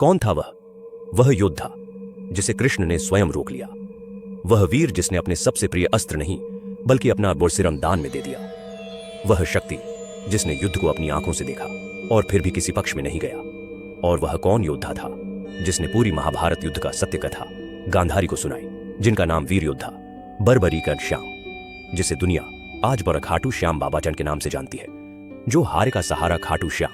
कौन था वह? वह योद्धा जिसे कृष्ण ने स्वयं रोक लिया। वह वीर जिसने अपने सबसे प्रिय अस्त्र नहीं बल्कि अपना बोरसिरम दान में दे दिया। वह शक्ति जिसने युद्ध को अपनी आंखों से देखा और फिर भी किसी पक्ष में नहीं गया। और वह कौन योद्धा था जिसने पूरी महाभारत युद्ध का सत्य कथा गांधारी को सुनाई, जिनका नाम वीर योद्धा बर्बरी का श्याम, जिसे दुनिया आज पर खाटू श्याम बाबाजन के नाम से जानती है। जो हारे का सहारा खाटू श्याम,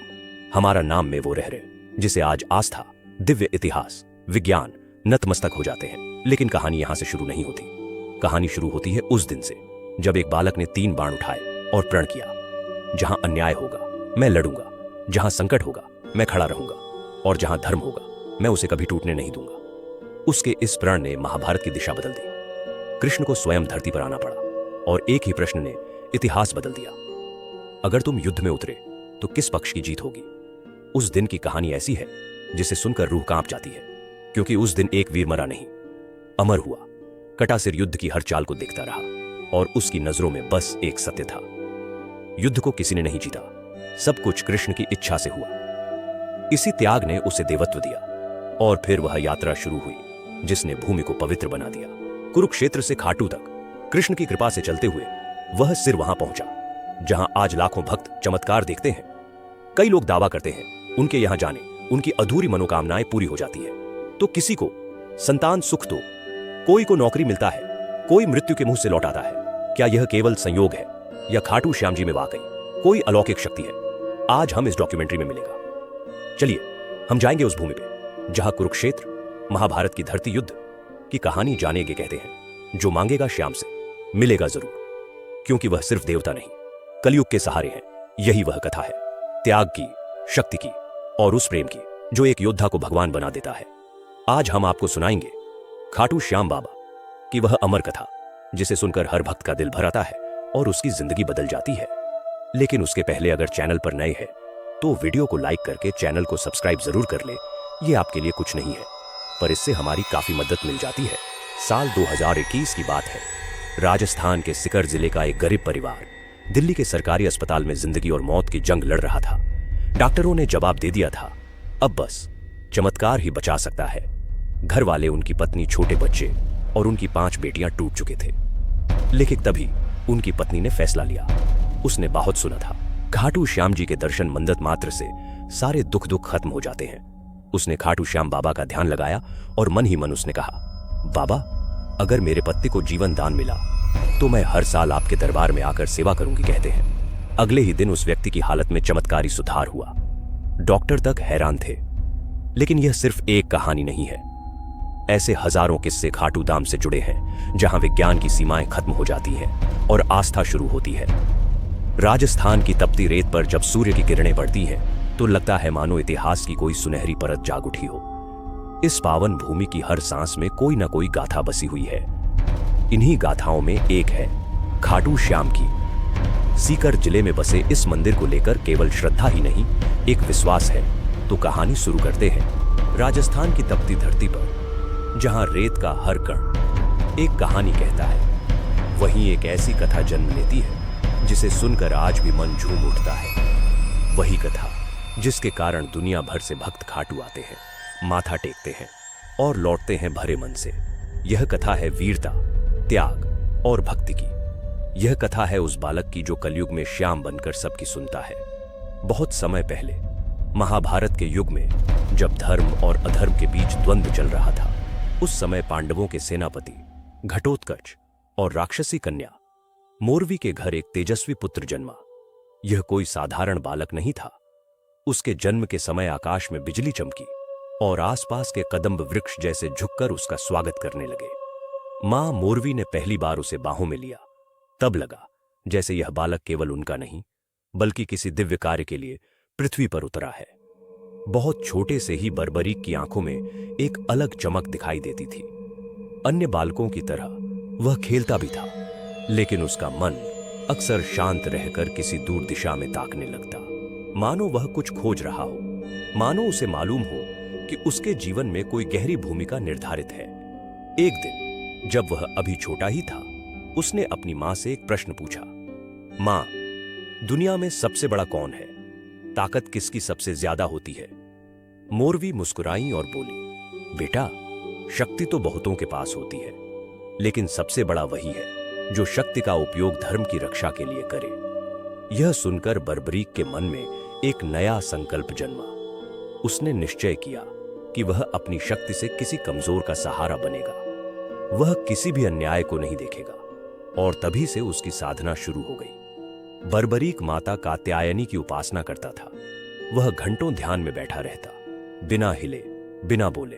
हमारा नाम में वो रह रहे, जिसे आज आस्था, दिव्य इतिहास, विज्ञान नतमस्तक हो जाते हैं। लेकिन कहानी यहां से शुरू नहीं होती। कहानी शुरू होती है उस दिन से जब एक बालक ने 3 बाण उठाए और प्रण किया, जहां अन्याय होगा मैं लड़ूंगा, जहां संकट होगा मैं खड़ा रहूंगा, और जहां धर्म होगा मैं उसे कभी टूटने नहीं दूंगा। उसके इस प्रण ने महाभारत की दिशा बदल दी। कृष्ण को स्वयं धरती पर आना पड़ा और एक ही प्रश्न ने इतिहास बदल दिया। अगर तुम युद्ध में उतरे तो किस पक्ष की जीत होगी? उस दिन की कहानी ऐसी है जिसे सुनकर रूह कांप जाती है, क्योंकि उस दिन एक वीर मरा नहीं, अमर हुआ। कटा सिर युद्ध की हर चाल को देखता रहा और उसकी नजरों में बस एक सत्य था। युद्ध को किसी ने नहीं जीता, सब कुछ कृष्ण की इच्छा से हुआ। इसी त्याग ने उसे देवत्व दिया और फिर वह यात्रा शुरू हुई जिसने भूमि को पवित्र बना दिया। कुरुक्षेत्र से खाटू तक कृष्ण की कृपा से चलते हुए वह सिर वहां पहुंचा जहां आज लाखों भक्त चमत्कार देखते हैं। कई लोग दावा करते हैं उनके यहां जाने उनकी अधूरी मनोकामनाएं पूरी हो जाती है। तो किसी को संतान सुख तो, कोई को नौकरी मिलता है, कोई मृत्यु के मुंह से लौट आता है। क्या यह केवल संयोग है या खाटू श्याम जी में वाकई कोई अलौकिक शक्ति है? आज हम इस डॉक्यूमेंट्री में मिलेगा। चलिए हम जाएंगे उस भूमि पे जहां कुरुक्षेत्र, महाभारत की धरती युद्ध की कहानी जानेंगे। कहते हैं जो मांगेगा श्याम से मिलेगा जरूर, क्योंकि वह सिर्फ देवता नहीं कलयुग के सहारे हैं। यही वह कथा है, त्याग की, शक्ति की और उस प्रेम की जो एक योद्धा को भगवान बना देता है। आज हम आपको सुनाएंगे खाटू श्याम बाबा की वह अमर कथा जिसे सुनकर हर भक्त का दिल भर आता है और उसकी जिंदगी बदल जाती है। लेकिन उसके पहले अगर चैनल पर नए हैं तो वीडियो को लाइक करके चैनल को सब्सक्राइब जरूर कर ले। ये आपके लिए कुछ नहीं है, पर इससे हमारी काफी मदद मिल जाती है। साल 2021 की बात है। राजस्थान के सिकर जिले का एक गरीब परिवार दिल्ली के सरकारी अस्पताल में जिंदगी और मौत की जंग लड़ रहा था। डॉक्टरों ने जवाब दे दिया था, अब बस चमत्कार ही बचा सकता है। घर वाले, उनकी पत्नी, छोटे बच्चे और उनकी 5 बेटियां टूट चुके थे। लेकिन तभी उनकी पत्नी ने फैसला लिया। उसने बहुत सुना था खाटू श्याम जी के दर्शन मन्नत मात्र से सारे दुख खत्म हो जाते हैं। उसने खाटू श्याम बाबा का ध्यान लगाया और मन ही मन उसने कहा, बाबा अगर मेरे पति को जीवन दान मिला तो मैं हर साल आपके दरबार में आकर सेवा करूंगी। कहते हैं अगले ही दिन उस व्यक्ति की हालत में चमत्कारी सुधार हुआ। डॉक्टर तक हैरान थे। लेकिन यह सिर्फ एक कहानी नहीं है, ऐसे हजारों किस्से खाटू धाम से जुड़े हैं जहां विज्ञान की सीमाएं खत्म हो जाती हैं और आस्था शुरू होती है। राजस्थान की तपती रेत पर जब सूर्य की किरणें पड़ती हैं तो लगता है मानो इतिहास की कोई सुनहरी परत जाग उठी हो। इस पावन भूमि की हर सांस में कोई ना कोई गाथा बसी हुई है। इन्हीं गाथाओं में एक है खाटू श्याम की। सीकर जिले में बसे इस मंदिर को लेकर केवल श्रद्धा ही नहीं, एक विश्वास है। तो कहानी शुरू करते हैं। राजस्थान की तपती धरती पर जहां रेत का हर कण एक कहानी कहता है, वहीं एक ऐसी कथा जन्म लेती है जिसे सुनकर आज भी मन झूम उठता है। वही कथा जिसके कारण दुनिया भर से भक्त खाटू आते हैं, माथा टेकते हैं और लौटते हैं भरे मन से। यह कथा है वीरता, त्याग और भक्ति की। यह कथा है उस बालक की जो कलयुग में श्याम बनकर सबकी सुनता है। बहुत समय पहले महाभारत के युग में जब धर्म और अधर्म के बीच द्वंद्व चल रहा था, उस समय पांडवों के सेनापति घटोत्कच और राक्षसी कन्या मोरवी के घर एक तेजस्वी पुत्र जन्मा। यह कोई साधारण बालक नहीं था। उसके जन्म के समय आकाश में बिजली चमकी और आसपास के कदम्ब वृक्ष जैसे झुककर उसका स्वागत करने लगे। मां मोरवी ने पहली बार उसे बाहों में लिया। तब लगा जैसे यह बालक केवल उनका नहीं बल्कि किसी दिव्य कार्य के लिए पृथ्वी पर उतरा है। बहुत छोटे से ही बर्बरीक की आंखों में एक अलग चमक दिखाई देती थी। अन्य बालकों की तरह वह खेलता भी था, लेकिन उसका मन अक्सर शांत रहकर किसी दूर दिशा में ताकने लगता, मानो वह कुछ खोज रहा हो, मानो उसे मालूम हो कि उसके जीवन में कोई गहरी भूमिका निर्धारित है। एक दिन जब वह अभी छोटा ही था, उसने अपनी मां से एक प्रश्न पूछा, मां, दुनिया में सबसे बड़ा कौन है? ताकत किसकी सबसे ज्यादा होती है? मोरवी मुस्कुराई और बोली, बेटा, शक्ति तो बहुतों के पास होती है, लेकिन सबसे बड़ा वही है जो शक्ति का उपयोग धर्म की रक्षा के लिए करे। यह सुनकर बर्बरीक के मन में एक नया संकल्प जन्मा। उसने निश्चय किया कि वह अपनी शक्ति से किसी कमजोर का सहारा बनेगा। वह किसी भी अन्याय को नहीं देखेगा। और तभी से उसकी साधना शुरू हो गई। बर्बरीक माता कात्यायनी की उपासना करता था। वह घंटों ध्यान में बैठा रहता, बिना हिले, बिना बोले।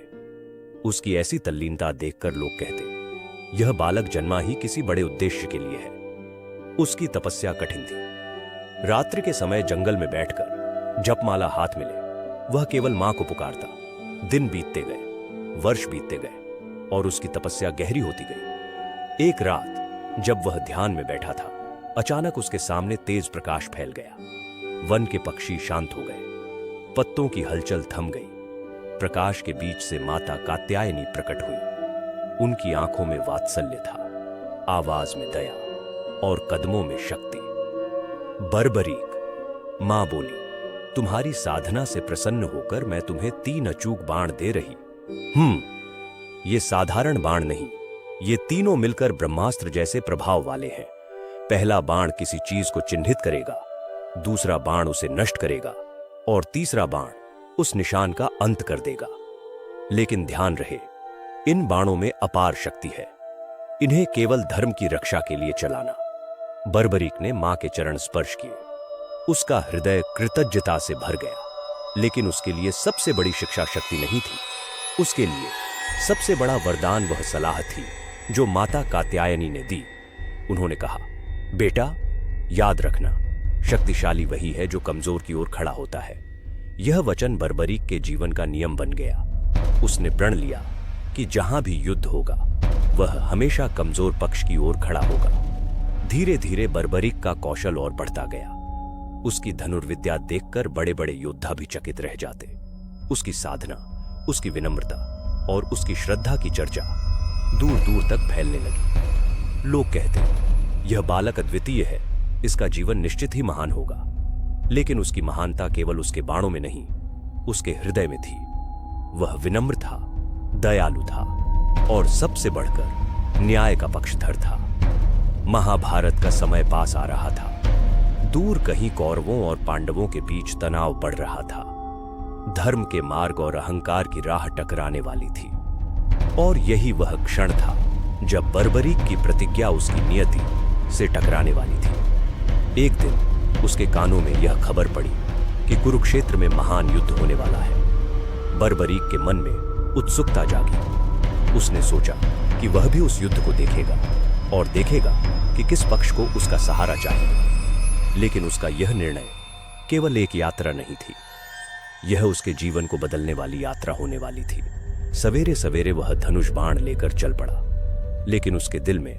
उसकी ऐसी तल्लीनता देखकर लोग कहते, यह बालक जन्मा ही किसी बड़े उद्देश्य के लिए है। उसकी तपस्या कठिन थी। रात्रि के समय जंगल में बैठकर जपमाला हाथ मिले वह केवल मां को पुकारता। दिन बीतते गए, वर्ष बीतते गए और उसकी तपस्या गहरी होती गई। एक रात जब वह ध्यान में बैठा था, अचानक उसके सामने तेज प्रकाश फैल गया। वन के पक्षी शांत हो गए, पत्तों की हलचल थम गई। प्रकाश के बीच से माता कात्यायनी प्रकट हुई। उनकी आंखों में वात्सल्य था, आवाज में दया और कदमों में शक्ति। बर्बरीक, मां बोली, तुम्हारी साधना से प्रसन्न होकर मैं तुम्हें 3 अचूक बाण दे रही। ये साधारण बाण नहीं, ये तीनों मिलकर ब्रह्मास्त्र जैसे प्रभाव वाले हैं। पहला बाण किसी चीज को चिन्हित करेगा, दूसरा बाण उसे नष्ट करेगा और तीसरा बाण उस निशान का अंत कर देगा। लेकिन ध्यान रहे, इन बाणों में अपार शक्ति है। इन्हें केवल धर्म की रक्षा के लिए चलाना। बर्बरीक ने मां के चरण स्पर्श किए। उसका हृदय कृतज्ञता से भर गया। लेकिन उसके लिए सबसे बड़ी शिक्षा शक्ति नहीं थी। उसके लिए सबसे बड़ा वरदान वह सलाह थी जो माता कात्यायनी ने दी। उन्होंने कहा, बेटा, याद रखना, शक्तिशाली वही है जो कमजोर की ओर खड़ा होता है। यह वचन बर्बरीक के जीवन का नियम बन गया। उसने प्रण लिया कि जहां भी युद्ध होगा वह हमेशा कमजोर पक्ष की ओर खड़ा होगा। धीरे धीरे बर्बरीक का कौशल और बढ़ता गया। उसकी धनुर्विद्या देखकर बड़े बड़े योद्धा भी चकित रह जाते। उसकी साधना, उसकी विनम्रता और उसकी श्रद्धा की चर्चा दूर दूर तक फैलने लगी। लोग कहते, यह बालक अद्वितीय है, इसका जीवन निश्चित ही महान होगा। लेकिन उसकी महानता केवल उसके बाणों में नहीं, उसके हृदय में थी। वह विनम्र था, दयालु था और सबसे बढ़कर न्याय का पक्षधर था। महाभारत का समय पास आ रहा था। दूर कहीं कौरवों और पांडवों के बीच तनाव बढ़ रहा था। धर्म के मार्ग और अहंकार की राह टकराने वाली थी। और यही वह क्षण था जब बर्बरीक की प्रतिज्ञा उसकी नियति से टकराने वाली थी। एक दिन उसके कानों में यह खबर पड़ी कि कुरुक्षेत्र में महान युद्ध होने वाला है। बर्बरीक के मन में उत्सुकता जागी। उसने सोचा कि वह भी उस युद्ध को देखेगा और देखेगा कि किस पक्ष को उसका सहारा चाहिए। लेकिन उसका यह निर्णय केवल एक यात्रा नहीं थी, यह उसके जीवन को बदलने वाली यात्रा होने वाली थी। सवेरे सवेरे वह धनुष बाण लेकर चल पड़ा, लेकिन उसके दिल में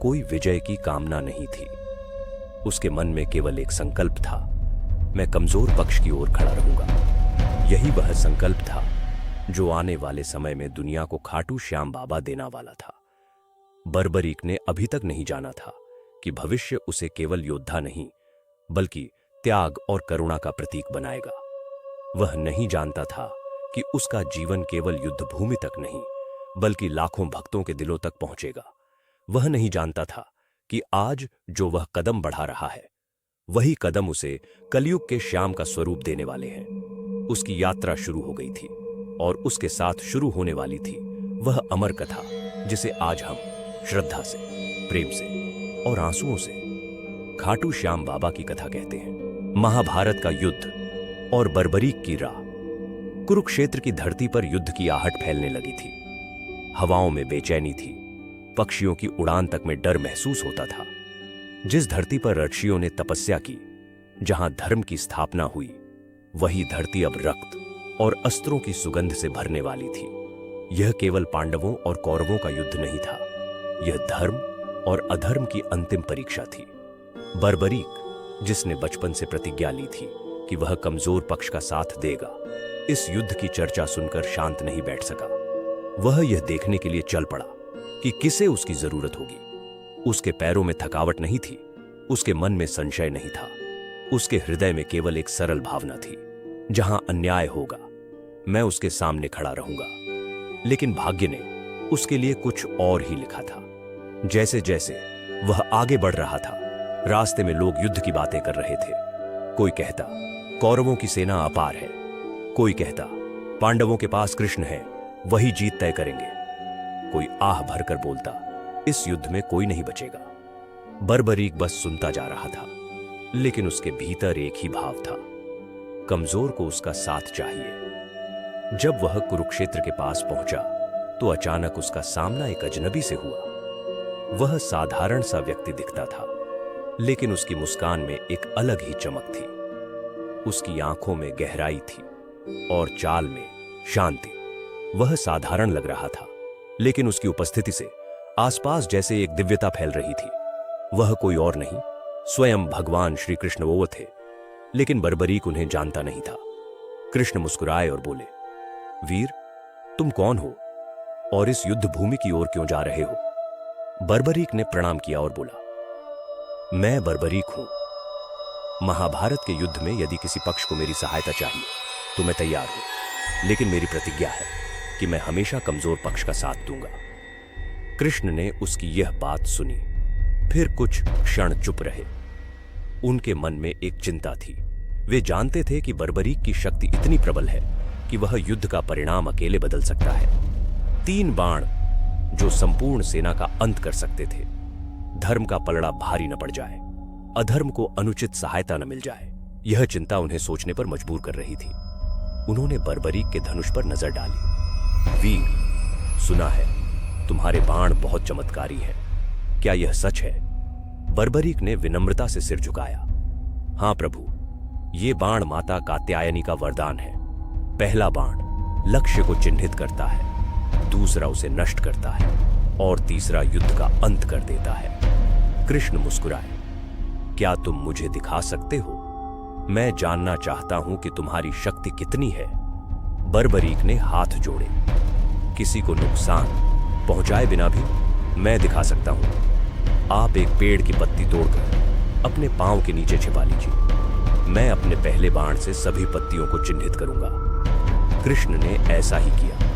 कोई विजय की कामना नहीं थी। उसके मन में केवल एक संकल्प था, मैं कमजोर पक्ष की ओर खड़ा रहूंगा। यही वह संकल्प था जो आने वाले समय में दुनिया को खाटू श्याम बाबा देना वाला था। बर्बरीक ने अभी तक नहीं जाना था कि भविष्य उसे केवल योद्धा नहीं बल्कि त्याग और करुणा का प्रतीक बनाएगा। वह नहीं जानता था कि उसका जीवन केवल युद्ध भूमि तक नहीं बल्कि लाखों भक्तों के दिलों तक पहुंचेगा। वह नहीं जानता था कि आज जो वह कदम बढ़ा रहा है वही कदम उसे कलयुग के श्याम का स्वरूप देने वाले हैं। उसकी यात्रा शुरू हो गई थी और उसके साथ शुरू होने वाली थी वह अमर कथा जिसे आज हम श्रद्धा से, प्रेम से और आंसुओं से खाटू श्याम बाबा की कथा कहते हैं। महाभारत का युद्ध और बर्बरीक की राह। कुरुक्षेत्र की धरती पर युद्ध की आहट फैलने लगी थी। हवाओं में बेचैनी थी, पक्षियों की उड़ान तक में डर महसूस होता था। जिस धरती पर ऋषियों ने तपस्या की, जहां धर्म की स्थापना हुई, वही धरती अब रक्त और अस्त्रों की सुगंध से भरने वाली थी। यह केवल पांडवों और कौरवों का युद्ध नहीं था, यह धर्म और अधर्म की अंतिम परीक्षा थी। बर्बरीक, जिसने बचपन से प्रतिज्ञा ली थी कि वह कमजोर पक्ष का साथ देगा, इस युद्ध की चर्चा सुनकर शांत नहीं बैठ सका। वह यह देखने के लिए चल पड़ा कि किसे उसकी जरूरत होगी। उसके पैरों में थकावट नहीं थी, उसके मन में संशय नहीं था। उसके हृदय में केवल एक सरल भावना थी, जहां अन्याय होगा मैं उसके सामने खड़ा रहूंगा। लेकिन भाग्य ने उसके लिए कुछ और ही लिखा था। जैसे जैसे वह आगे बढ़ रहा था, रास्ते में लोग युद्ध की बातें कर रहे थे। कोई कहता कौरवों की सेना अपार है, कोई कहता पांडवों के पास कृष्ण है, वही जीत तय करेंगे। कोई आह भरकर बोलता इस युद्ध में कोई नहीं बचेगा। बर्बरीक बस सुनता जा रहा था, लेकिन उसके भीतर एक ही भाव था, कमजोर को उसका साथ चाहिए। जब वह कुरुक्षेत्र के पास पहुंचा तो अचानक उसका सामना एक अजनबी से हुआ। वह साधारण सा व्यक्ति दिखता था, लेकिन उसकी मुस्कान में एक अलग ही चमक थी। उसकी आंखों में गहराई थी और चाल में शांति। वह साधारण लग रहा था, लेकिन उसकी उपस्थिति से आसपास जैसे एक दिव्यता फैल रही थी। वह कोई और नहीं, स्वयं भगवान श्री कृष्ण वो थे, लेकिन बर्बरीक उन्हें जानता नहीं था। कृष्ण मुस्कुराए और बोले, वीर, तुम कौन हो और इस युद्ध भूमि की ओर क्यों जा रहे हो? बर्बरीक ने प्रणाम किया और बोला, मैं बर्बरीक हूं। महाभारत के युद्ध में यदि किसी पक्ष को मेरी सहायता चाहिए तो मैं तैयार हूं, लेकिन मेरी प्रतिज्ञा है कि मैं हमेशा कमजोर पक्ष का साथ दूंगा। कृष्ण ने उसकी यह बात सुनी, फिर कुछ क्षण चुप रहे। उनके मन में एक चिंता थी। वे जानते थे कि बर्बरीक की शक्ति इतनी प्रबल है कि वह युद्ध का परिणाम अकेले बदल सकता है। 3 बाण जो संपूर्ण सेना का अंत कर सकते थे। धर्म का पलड़ा भारी न पड़ जाए, अधर्म को अनुचित सहायता न मिल जाए, यह चिंता उन्हें सोचने पर मजबूर कर रही थी। उन्होंने बर्बरीक के धनुष पर नजर डाली। वीर, सुना है तुम्हारे बाण बहुत चमत्कारी हैं, क्या यह सच है? बर्बरीक ने विनम्रता से सिर झुकाया। हां प्रभु, ये बाण माता कात्यायनी का वरदान है। पहला बाण लक्ष्य को चिन्हित करता है, दूसरा उसे नष्ट करता है और तीसरा युद्ध का अंत कर देता है। कृष्ण मुस्कुराए, क्या तुम मुझे दिखा सकते हो? मैं जानना चाहता हूं कि तुम्हारी शक्ति कितनी है। बर्बरीक ने हाथ जोड़े। किसी को नुकसान पहुंचाए बिना भी मैं दिखा सकता हूं। आप एक पेड़ की पत्ती तोड़कर अपने पांव के नीचे छिपा लीजिए। मैं अपने पहले बाण से सभी पत्तियों को चिन्हित करूंगा। कृष्ण ने ऐसा ही किया।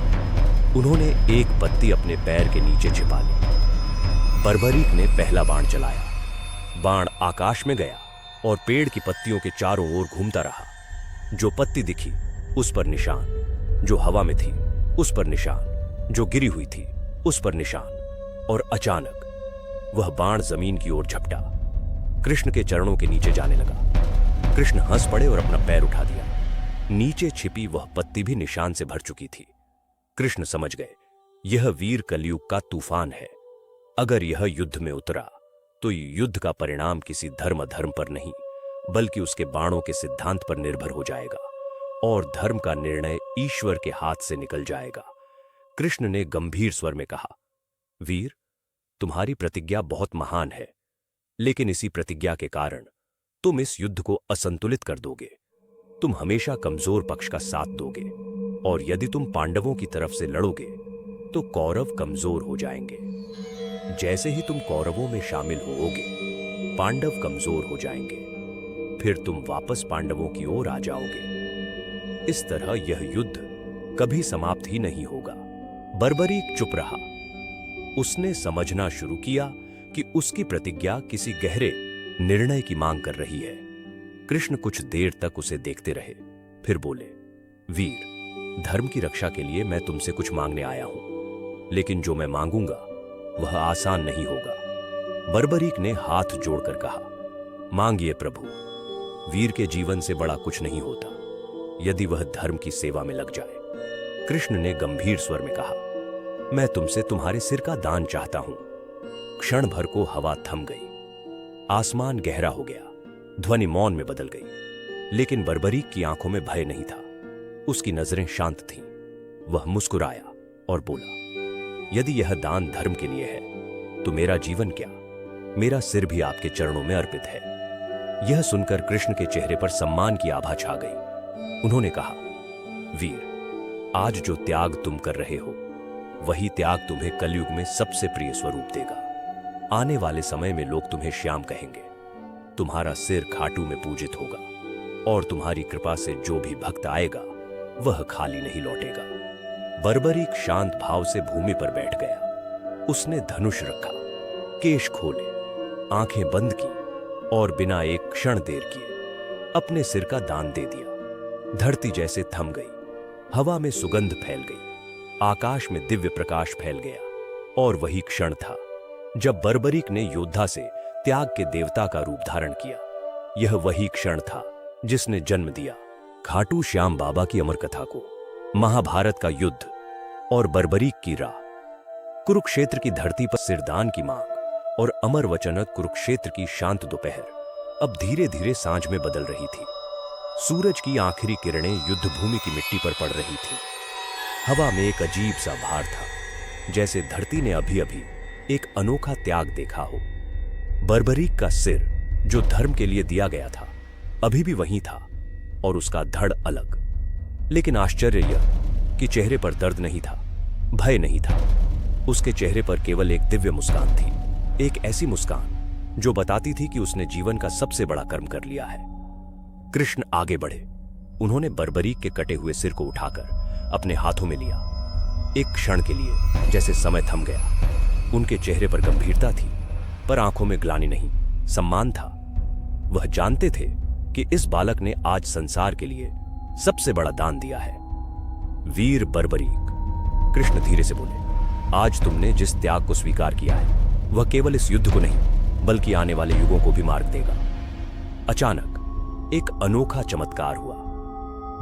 उन्होंने एक पत्ती अपने पैर के नीचे छिपा ली। बर्बरीक ने पहला बाण चलाया। बाण आकाश में गया और पेड़ की पत्तियों के चारों ओर घूमता रहा। जो पत्ती दिखी उस पर निशान, जो हवा में थी उस पर निशान, जो गिरी हुई थी उस पर निशान, और अचानक वह बाण जमीन की ओर झपटा, कृष्ण के चरणों के नीचे जाने लगा। कृष्ण हंस पड़े और अपना पैर उठा दिया। नीचे छिपी वह पत्ती भी निशान से भर चुकी थी। कृष्ण समझ गए, यह वीर कलयुग का तूफान है। अगर यह युद्ध में उतरा तो युद्ध का परिणाम किसी धर्म अधर्म पर नहीं, बल्कि उसके बाणों के सिद्धांत पर निर्भर हो जाएगा, और धर्म का निर्णय ईश्वर के हाथ से निकल जाएगा। कृष्ण ने गंभीर स्वर में कहा, वीर, तुम्हारी प्रतिज्ञा बहुत महान है, लेकिन इसी प्रतिज्ञा के कारण तुम इस युद्ध को असंतुलित कर दोगे। तुम हमेशा कमजोर पक्ष का साथ दोगे, और यदि तुम पांडवों की तरफ से लड़ोगे तो कौरव कमजोर हो जाएंगे। जैसे ही तुम कौरवों में शामिल होोगे, पांडव कमजोर हो जाएंगे, फिर तुम वापस पांडवों की ओर आ जाओगे। इस तरह यह युद्ध कभी समाप्त ही नहीं होगा। बर्बरीक चुप रहा। उसने समझना शुरू किया कि उसकी प्रतिज्ञा किसी गहरे निर्णय की मांग कर रही है। कृष्ण कुछ देर तक उसे देखते रहे, फिर बोले, वीर, धर्म की रक्षा के लिए मैं तुमसे कुछ मांगने आया हूं, लेकिन जो मैं मांगूंगा वह आसान नहीं होगा। बर्बरीक ने हाथ जोड़कर कहा, मांगिए प्रभु। वीर के जीवन से बड़ा कुछ नहीं होता यदि वह धर्म की सेवा में लग जाए। कृष्ण ने गंभीर स्वर में कहा, मैं तुमसे तुम्हारे सिर का दान चाहता हूं। क्षण भर को हवा थम गई। आसमान गहरा हो गया। ध्वनि मौन में बदल गई। लेकिन बर्बरीक की आंखों में भय नहीं था। उसकी नजरें शांत थीं। वह मुस्कुराया और बोला, यदि यह दान धर्म के लिए है तो मेरा जीवन क्या, मेरा सिर भी आपके चरणों में अर्पित है। यह सुनकर कृष्ण के चेहरे पर सम्मान की आभा छा गई। उन्होंने कहा, वीर, आज जो त्याग तुम कर रहे हो वही त्याग तुम्हें कलयुग में सबसे प्रिय स्वरूप देगा। आने वाले समय में लोग तुम्हें श्याम कहेंगे। तुम्हारा सिर खाटू में पूजित होगा और तुम्हारी कृपा से जो भी भक्त आएगा वह खाली नहीं लौटेगा। बर्बरीक शांत भाव से भूमि पर बैठ गया। उसने धनुष रखा, केश खोले, आंखें बंद की और बिना एक क्षण देर किए अपने सिर का दान दे दिया। धरती जैसे थम गई, हवा में सुगंध फैल गई, आकाश में दिव्य प्रकाश फैल गया। और वही क्षण था जब बर्बरीक ने योद्धा से त्याग के देवता का रूप धारण किया। यह वही क्षण था जिसने जन्म दिया खाटू श्याम बाबा की अमर कथा को, महाभारत का युद्ध और बर्बरीक की राह। कुरुक्षेत्र की धरती पर सिरदान की मांग और अमर वचनक कुरुक्षेत्र की शांत दोपहर अब धीरे धीरे सांझ में बदल रही थी। सूरज की आखिरी किरणें युद्ध भूमि की मिट्टी पर पड़ रही थी। हवा में एक अजीब सा भार था, जैसे धरती ने अभी अभी एक अनोखा त्याग देखा हो। बर्बरीक का सिर जो धर्म के लिए दिया गया था अभी भी वहीं था और उसका धड़ अलग। लेकिन आश्चर्य यह कि चेहरे पर दर्द नहीं था, भय नहीं था। उसके चेहरे पर केवल एक दिव्य मुस्कान थी, एक ऐसी मुस्कान जो बताती थी कि उसने जीवन का सबसे बड़ा कर्म कर लिया है। कृष्ण आगे बढ़े। उन्होंने बर्बरीक के कटे हुए सिर को उठाकर अपने हाथों में लिया। एक क्षण के लिए जैसे समय थम गया। उनके चेहरे पर गंभीरता थी, पर आंखों में ग्लानि नहीं, सम्मान था। वह जानते थे कि इस बालक ने आज संसार के लिए सबसे बड़ा दान दिया है। वीर बर्बरीक, कृष्ण धीरे से बोले, आज तुमने जिस त्याग को स्वीकार किया है वह केवल इस युद्ध को नहीं बल्कि आने वाले युगों को भी मार्ग देगा। अचानक एक अनोखा चमत्कार हुआ।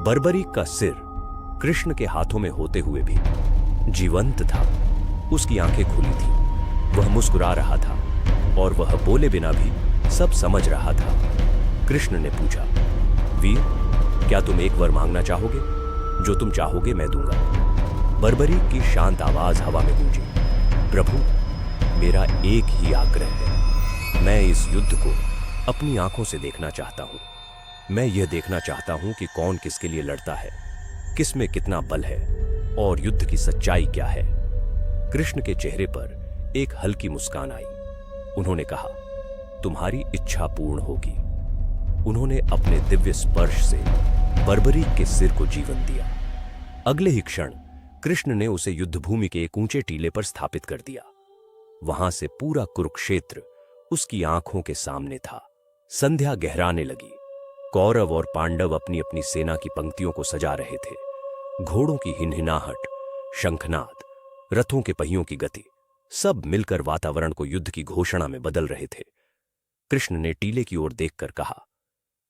बर्बरीक का सिर कृष्ण के हाथों में होते हुए भी जीवंत था। उसकी आंखें खुली थी, वह मुस्कुरा रहा था और वह बोले बिना भी सब समझ रहा था। कृष्ण ने पूछा, वीर, क्या तुम एक वर मांगना चाहोगे? जो तुम चाहोगे मैं दूंगा। बर्बरीक की शांत आवाज हवा में गूंजी, प्रभु, मेरा एक ही आग्रह है। मैं इस युद्ध को अपनी आंखों से देखना चाहता हूं। मैं यह देखना चाहता हूं कि कौन किसके लिए लड़ता है, किसमें कितना बल है और युद्ध की सच्चाई क्या है। कृष्ण के चेहरे पर एक हल्की मुस्कान आई। उन्होंने कहा, तुम्हारी इच्छा पूर्ण होगी। उन्होंने अपने दिव्य स्पर्श से बर्बरीक के सिर को जीवन दिया। अगले ही क्षण कृष्ण ने उसे युद्धभूमि के एक ऊंचे टीले पर स्थापित कर दिया। वहां से पूरा कुरुक्षेत्र उसकी आंखों के सामने था। संध्या गहराने लगी। कौरव और पांडव अपनी अपनी सेना की पंक्तियों को सजा रहे थे। घोड़ों की हिनहिनाहट, शंखनाद, रथों के पहियों की गति, सब मिलकर वातावरण को युद्ध की घोषणा में बदल रहे थे। कृष्ण ने टीले की ओर देखकर कहा,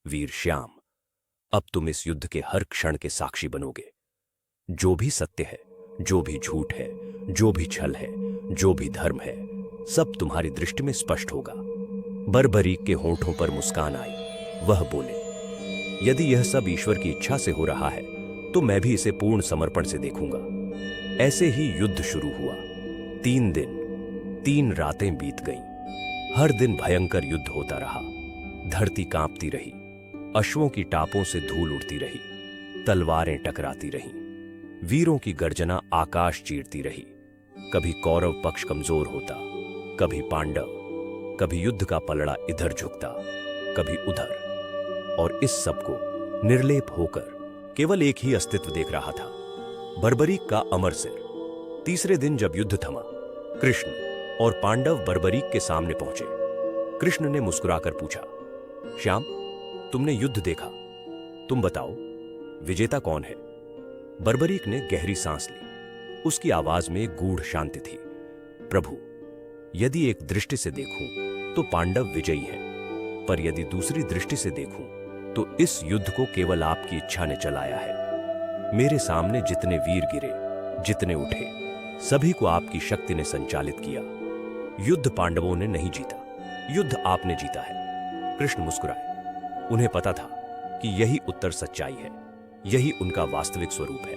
वीर श्याम, अब तुम इस युद्ध के हर क्षण के साक्षी बनोगे। जो भी सत्य है, जो भी झूठ है, जो भी छल है, जो भी धर्म है, सब तुम्हारी दृष्टि में स्पष्ट होगा। बर्बरीक के होंठों पर मुस्कान आई। वह बोले, यदि यह सब ईश्वर की इच्छा से हो रहा है तो मैं भी इसे पूर्ण समर्पण से देखूंगा। ऐसे ही युद्ध शुरू हुआ। 3 दिन 3 रातें बीत गईं। हर दिन भयंकर युद्ध होता रहा। धरती कांपती रही, अश्वों की टापों से धूल उड़ती रही, तलवारें टकराती रहीं, वीरों की गर्जना आकाश चीरती रही। कभी कौरव पक्ष कमजोर होता, कभी पांडव, कभी युद्ध का पलड़ा इधर झुकता, कभी उधर। और इस सब को निर्लेप होकर केवल एक ही अस्तित्व देख रहा था, बर्बरीक का अमर सिर। तीसरे दिन जब युद्ध थमा, कृष्ण और पांडव बर्बरीक के सामने पहुंचे। कृष्ण ने मुस्कुराकर पूछा, श्याम, तुमने युद्ध देखा, तुम बताओ विजेता कौन है? बर्बरीक ने गहरी सांस ली। उसकी आवाज में गूढ़ शांति थी। प्रभु, यदि एक दृष्टि से देखूं तो पांडव विजयी हैं, पर यदि दूसरी दृष्टि से देखूं तो इस युद्ध को केवल आपकी इच्छा ने चलाया है। मेरे सामने जितने वीर गिरे, जितने उठे, सभी को आपकी शक्ति ने संचालित किया। युद्ध पांडवों ने नहीं जीता, युद्ध आपने जीता है। कृष्ण मुस्कुराए। उन्हें पता था कि यही उत्तर सच्चाई है, यही उनका वास्तविक स्वरूप है,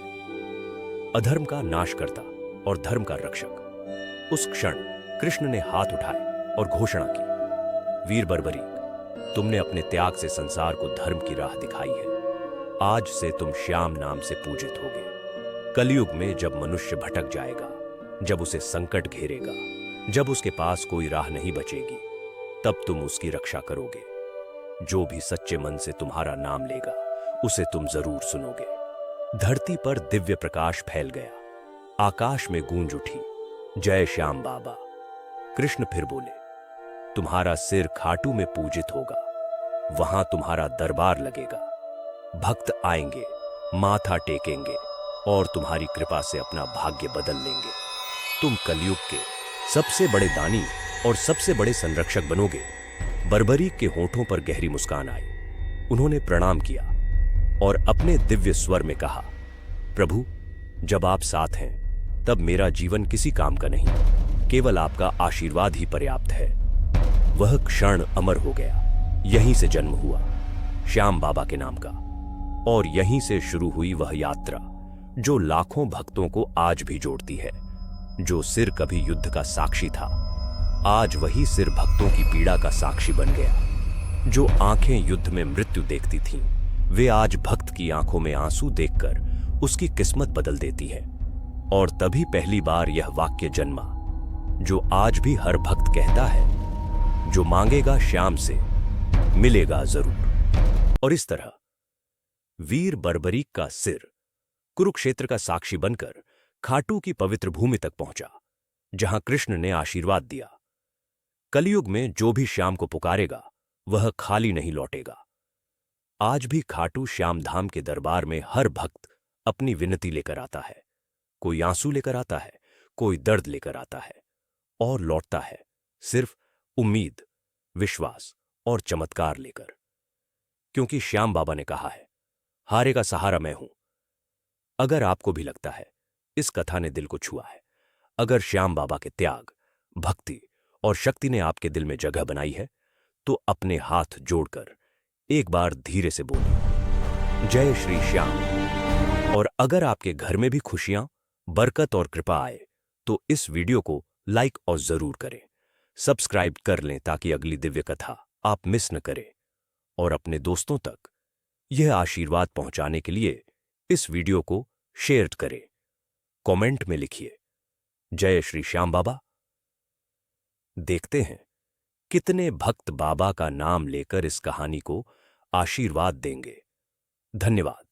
अधर्म का नाशकर्ता और धर्म का रक्षक। उस क्षण कृष्ण ने हाथ उठाए और घोषणा की, वीर बर्बरीक, तुमने अपने त्याग से संसार को धर्म की राह दिखाई है। आज से तुम श्याम नाम से पूजित होगे। कलयुग में जब मनुष्य भटक जाएगा, जब उसे संकट घेरेगा, जब उसके पास कोई राह नहीं बचेगी, तब तुम उसकी रक्षा करोगे। जो भी सच्चे मन से तुम्हारा नाम लेगा, उसे तुम जरूर सुनोगे। धरती पर दिव्य प्रकाश फैल गया, आकाश में गूंज उठी, जय श्याम बाबा। कृष्ण फिर बोले, तुम्हारा सिर खाटू में पूजित होगा, वहां तुम्हारा दरबार लगेगा। भक्त आएंगे, माथा टेकेंगे और तुम्हारी कृपा से अपना भाग्य बदल लेंगे। तुम कलयुग के सबसे बड़े दानी और सबसे बड़े संरक्षक बनोगे। बर्बरीक के होठों पर गहरी मुस्कान आई। उन्होंने प्रणाम किया और अपने दिव्य स्वर में कहा, प्रभु, जब आप साथ हैं तब मेरा जीवन किसी काम का नहीं, केवल आपका आशीर्वाद ही पर्याप्त है। वह क्षण अमर हो गया। यहीं से जन्म हुआ श्याम बाबा के नाम का, और यहीं से शुरू हुई वह यात्रा जो लाखों भक्तों को आज भी जोड़ती है। जो सिर कभी युद्ध का साक्षी था, आज वही सिर भक्तों की पीड़ा का साक्षी बन गया। जो आंखें युद्ध में मृत्यु देखती थीं, वे आज भक्त की आंखों में आंसू देखकर उसकी किस्मत बदल देती है। और तभी पहली बार यह वाक्य जन्मा, जो आज भी हर भक्त कहता है, जो मांगेगा श्याम से मिलेगा जरूर। और इस तरह वीर बर्बरीक का सिर कुरुक्षेत्र का साक्षी बनकर खाटू की पवित्र भूमि तक पहुंचा, जहां कृष्ण ने आशीर्वाद दिया। कलयुग में जो भी श्याम को पुकारेगा वह खाली नहीं लौटेगा। आज भी खाटू श्याम धाम के दरबार में हर भक्त अपनी विनती लेकर आता है। कोई आंसू लेकर आता है, कोई दर्द लेकर आता है, और लौटता है सिर्फ उम्मीद, विश्वास और चमत्कार लेकर। क्योंकि श्याम बाबा ने कहा है, हारे का सहारा मैं हूं। अगर आपको भी लगता है इस कथा ने दिल को छुआ है, अगर श्याम बाबा के त्याग, भक्ति और शक्ति ने आपके दिल में जगह बनाई है, तो अपने हाथ जोड़कर एक बार धीरे से बोलिए, जय श्री श्याम। और अगर आपके घर में भी खुशियां, बरकत और कृपा आए, तो इस वीडियो को लाइक और जरूर करें, सब्सक्राइब कर लें ताकि अगली दिव्य कथा आप मिस न करें। और अपने दोस्तों तक यह आशीर्वाद पहुंचाने के लिए इस वीडियो को शेयर करें। कमेंट में लिखिए, जय श्री श्याम बाबा। देखते हैं कितने भक्त बाबा का नाम लेकर इस कहानी को आशीर्वाद देंगे। धन्यवाद।